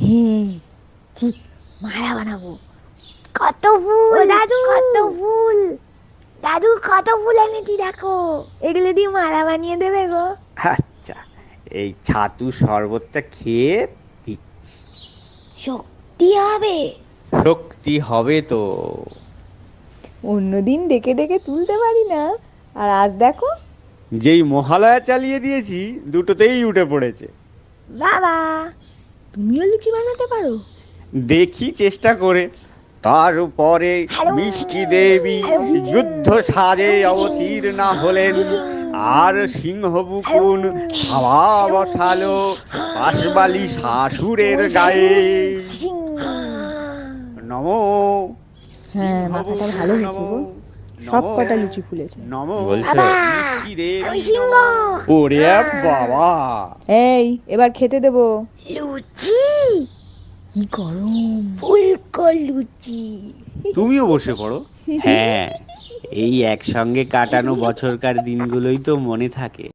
হ্যাঁ, ঠিক মালা বানাবো। কত ফুল দাদু, কত ফুল দাদু, কত ফুল এনেছি দেখো। এগুলো দিয়ে মালা বানিয়ে দেবে গো। আচ্ছা, এই ছাতু শরবতটা খেয়ে দিচ্ছি। শক্তি হবে। শক্তি হবে তো। অন্যদিন ডেকে ডেকে তুলতে পারি না, আর আজ দেখো। যেই মহালয়া চালিয়ে দিয়েছি, দুটোতেই উঠে পড়েছে। বাবা, তুমিও লুচি বানাতে পারো? দেখি চেষ্টা করে। তারপরে হ্যালো, মিষ্টি দেবী হ্যালো বিচিং, যুদ্ধ সাজে হ্যালো বিচিং, অবতীর্ণা হলেন, বিচিং, আর সিংহ হ্যালো, বুকুন হাওয়া হ্যালো, বসালো পাশবালি শাশুড়ের গায়ে। চিচিং। নমো হ্যাঁ, সিংহ মাথাটা বুকুন ভালো হয়েছে নমো, গো, সব নমো কটা লুচি ফুলেছে। নমো বলছো? বাবা, মিষ্টি দেবী আমি সিংহ। নমো। ওরে বাবা, এই, এবার খেতে দেবো। লুচি কি গরম, ফুলকো লুচি। তুমিও বসে পড়ো। হ্যাঁ, এই একসঙ্গে কাটানো বছরকার দিনগুলোই তো মনে থাকে।